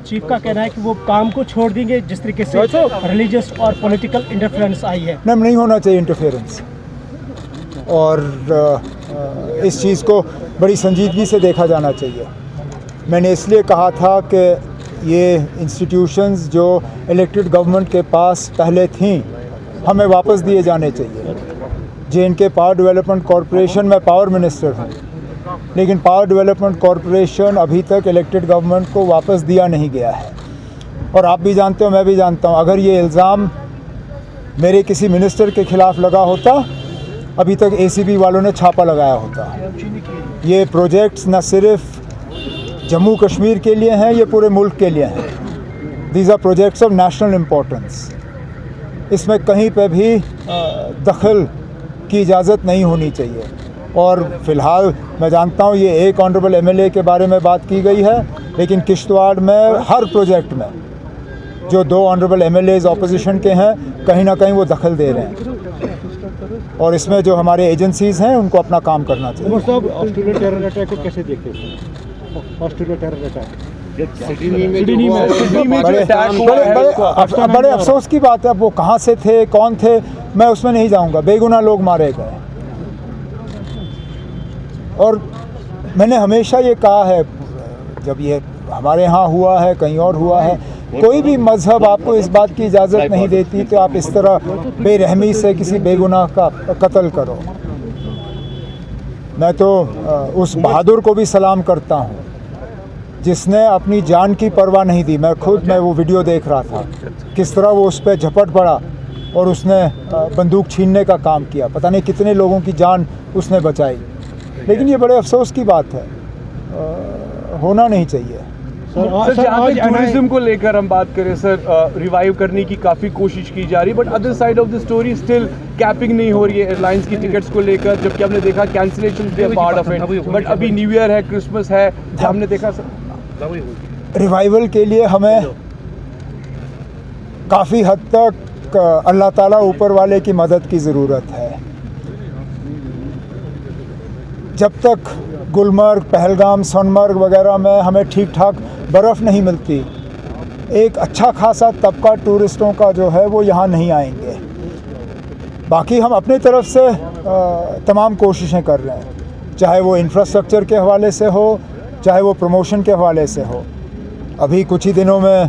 Chief का कहना है कि वो काम को छोड़ देंगे जिस तरीके से रिलीजियस और पॉलिटिकल इंटरफेरेंस आई है। नहीं होना चाहिए इंटरफेरेंस, और इस चीज़ को बड़ी संजीदगी से देखा जाना चाहिए। मैंने इसलिए कहा था कि ये इंस्टीट्यूशंस जो इलेक्टेड गवर्नमेंट के पास पहले थीं हमें वापस दिए जाने चाहिए। जे&के पावर डेवलपमेंट कॉरपोरेशन में पावर मिनिस्टर हूँ, लेकिन पावर डेवलपमेंट कॉरपोरेशन अभी तक इलेक्टेड गवर्नमेंट को वापस दिया नहीं गया है। और आप भी जानते हो, मैं भी जानता हूँ, अगर ये इल्ज़ाम मेरे किसी मिनिस्टर के ख़िलाफ़ लगा होता, अभी तक ACB वालों ने छापा लगाया होता। ये प्रोजेक्ट्स न सिर्फ जम्मू कश्मीर के लिए हैं, ये पूरे मुल्क के लिए हैं। These are projects of national importance. इसमें कहीं पे भी दखल की इजाज़त नहीं होनी चाहिए। और फ़िलहाल मैं जानता हूँ ये एक ऑनरेबल MLA के बारे में बात की गई है, लेकिन किश्तवाड़ में हर प्रोजेक्ट में जो 2 ऑनरेबल MLAs ऑपोजिशन के हैं, कहीं ना कहीं वो दखल दे रहे हैं। और इसमें जो हमारे एजेंसीज़ हैं उनको अपना काम करना चाहिए। ऑस्ट्रेलिया टेरर अटैक को कैसे देखते हैं? ऑस्ट्रेलिया टेरर अटैक बड़े अफसोस की बात है। वो कहाँ से थे, कौन थे, मैं उसमें नहीं जाऊंगा। बेगुनाह लोग मारे गए। और मैंने हमेशा ये कहा है, जब ये हमारे यहाँ हुआ है, कहीं और हुआ है, कोई भी मज़हब आपको इस बात की इजाज़त नहीं देती कि आप इस तरह बेरहमी से किसी बेगुनाह का कत्ल करो। मैं तो उस बहादुर को भी सलाम करता हूँ जिसने अपनी जान की परवाह नहीं दी। मैं वो वीडियो देख रहा था, किस तरह वो उस पर झपट पड़ा और उसने बंदूक छीनने का काम किया। पता नहीं कितने लोगों की जान उसने बचाई। लेकिन ये बड़े अफसोस की बात है, होना नहीं चाहिए। सर जहाँ तक टूरिज्म को लेकर हम बात करें सर, रिवाइव करने की काफ़ी कोशिश की जा रही है, but other side of the story still capping नहीं हो रही है एयरलाइंस की टिकट्स को लेकर, जबकि हमने देखा कैंसिलेशन भी पार्ट ऑफ इट। बट अभी न्यू ईयर है, क्रिसमस है, हमने देखा सर रिवाइवल के लिए हमें काफ़ी हद तक अल्लाह ताला ऊपर वाले की मदद की ज़रूरत है। जब तक गुलमर्ग, पहलगाम, सोनमर्ग वगैरह में हमें ठीक ठाक बर्फ़ नहीं मिलती, एक अच्छा खासा तबका टूरिस्टों का जो है वो यहाँ नहीं आएंगे। बाकी हम अपनी तरफ से तमाम कोशिशें कर रहे हैं, चाहे वो इंफ्रास्ट्रक्चर के हवाले से हो, चाहे वो प्रमोशन के हवाले से हो। अभी कुछ ही दिनों में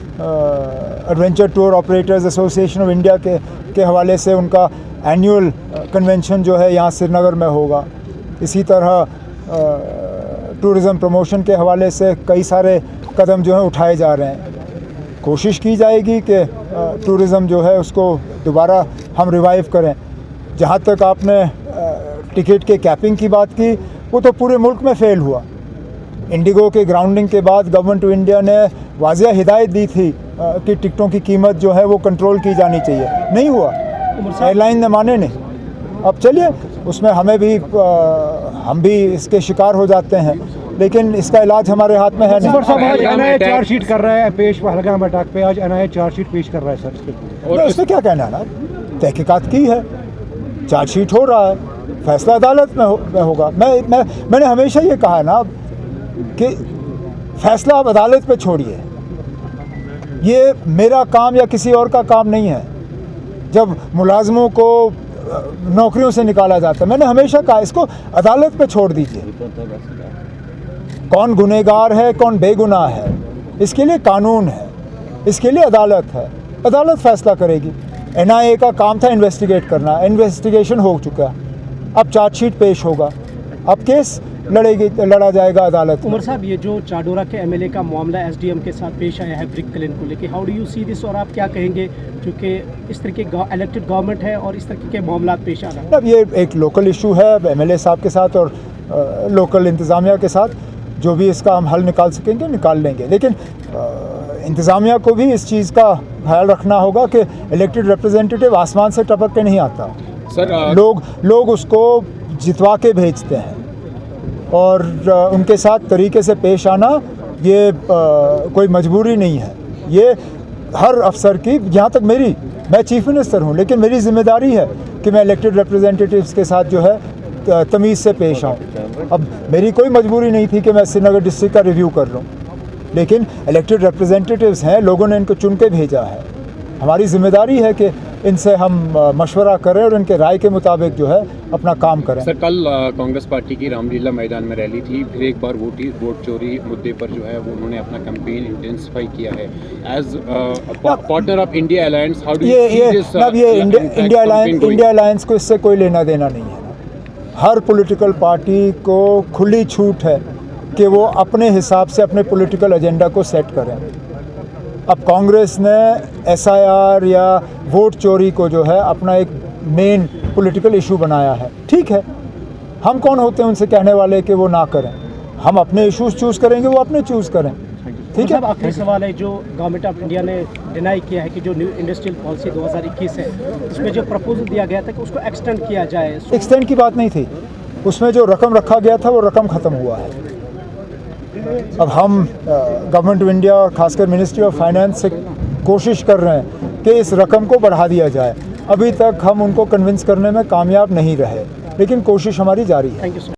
adventure tour operators association of India के हवाले से उनका एनुअल कन्वेंशन जो है यहाँ श्रीनगर में होगा। इसी तरह टूरिज़म प्रमोशन के हवाले से कई सारे कदम जो हैं उठाए जा रहे हैं। कोशिश की जाएगी कि टूरिज़म जो है उसको दोबारा हम रिवाइव करें। जहाँ तक आपने टिकट के कैपिंग की बात की, वो तो पूरे मुल्क में फ़ेल हुआ। इंडिगो के ग्राउंडिंग के बाद गवर्नमेंट ऑफ इंडिया ने वाज़िया हिदायत दी थी कि टिकटों की कीमत जो है वो कंट्रोल की जानी चाहिए, नहीं हुआ। एयरलाइन ने माने नहीं। अब चलिए, उसमें हम भी इसके शिकार हो जाते हैं, लेकिन इसका इलाज हमारे हाथ में है नहीं। आज चार्जशीट कर रहा है पेश, पहलगाम अटैक पे आज NIA चार्जशीट पेश कर रहा है सर। और इसमें क्या कहना है ना, तहकीकात की है, चार्जशीट हो रहा है, फैसला अदालत में होगा। मैंने हमेशा ये कहा है ना कि फैसला आप अदालत पे छोड़िए, ये मेरा काम या किसी और का काम नहीं है। जब मुलाजमों को नौकरियों से निकाला जाता है, मैंने हमेशा कहा इसको अदालत पे छोड़ दीजिए। कौन गुनहगार है, कौन बेगुनाह है, इसके लिए कानून है, इसके लिए अदालत है। अदालत फैसला करेगी। NIA का काम था इन्वेस्टिगेट करना, इन्वेस्टिगेशन हो चुका, अब चार्जशीट पेश होगा, अब केस लड़ा जाएगा अदालत में। उमर साहब, ये जो चाडोरा के MLA का मामला SDM के साथ पेश आया है ब्रिक क्लेम को लेके, how do you see this, और आप क्या कहेंगे क्योंकि इस तरह के इलेक्टेड गवर्नमेंट है और इस तरह के मामला पेश आ रहा है? अब ये एक लोकल इशू है MLA साहब के साथ और लोकल इंतज़ामिया के साथ। जो भी इसका हम हल निकाल सकेंगे निकाल लेंगे, लेकिन इंतज़ामिया को भी इस चीज़ का ख्याल रखना होगा कि इलेक्टेड रिप्रेजेंटेटिव आसमान से टपक के नहीं आता सर। लोग उसको जितवा के भेजते हैं और उनके साथ तरीके से पेश आना ये कोई मजबूरी नहीं है। ये हर अफसर की, यहाँ तक मैं चीफ मिनिस्टर हूँ, लेकिन मेरी जिम्मेदारी है कि मैं इलेक्टेड रिप्रेजेंटेटिव्स के साथ जो है तमीज़ से पेश आऊँ। अब मेरी कोई मजबूरी नहीं थी कि मैं श्रीनगर डिस्ट्रिक्ट का रिव्यू कर लूँ। लेकिन इलेक्टेड रिप्रेजेंटेटिव्स हैं, लोगों ने इनको चुन के भेजा है। हमारी जिम्मेदारी है कि इनसे हम मशवरा करें और इनके राय के मुताबिक जो है अपना काम करें। सर, कल कांग्रेस पार्टी की रामलीला मैदान में रैली थी, फिर एक बार वोट चोरी मुद्दे पर जो है वो उन्होंने अपना कैंपेन इंटेंसिफाई किया है। As partner of India alliance, how do you see this? India alliance को इससे कोई लेना देना नहीं है। हर पॉलिटिकल पार्टी को खुली छूट है कि वो अपने हिसाब से अपने पॉलिटिकल एजेंडा को सेट करें। अब कांग्रेस ने SIR या वोट चोरी को जो है अपना एक मेन पॉलिटिकल इशू बनाया है। ठीक है, हम कौन होते हैं उनसे कहने वाले कि वो ना करें? हम अपने इश्यूज चूज़ करेंगे, वो अपने चूज़ करें। ठीक है। आखिरी सवाल है, जो गवर्नमेंट ऑफ इंडिया ने डिनाई किया है कि जो न्यू इंडस्ट्रियल पॉलिसी 2021 है, उसमें जो प्रपोजल दिया गया था कि उसको एक्सटेंड किया जाए। एक्सटेंड की बात नहीं थी, उसमें जो रकम रखा गया था वो रकम ख़त्म हुआ है। अब हम गवर्नमेंट ऑफ इंडिया और खासकर मिनिस्ट्री ऑफ फाइनेंस से कोशिश कर रहे हैं कि इस रकम को बढ़ा दिया जाए। अभी तक हम उनको कन्विंस करने में कामयाब नहीं रहे, लेकिन कोशिश हमारी जारी है। Thank you sir.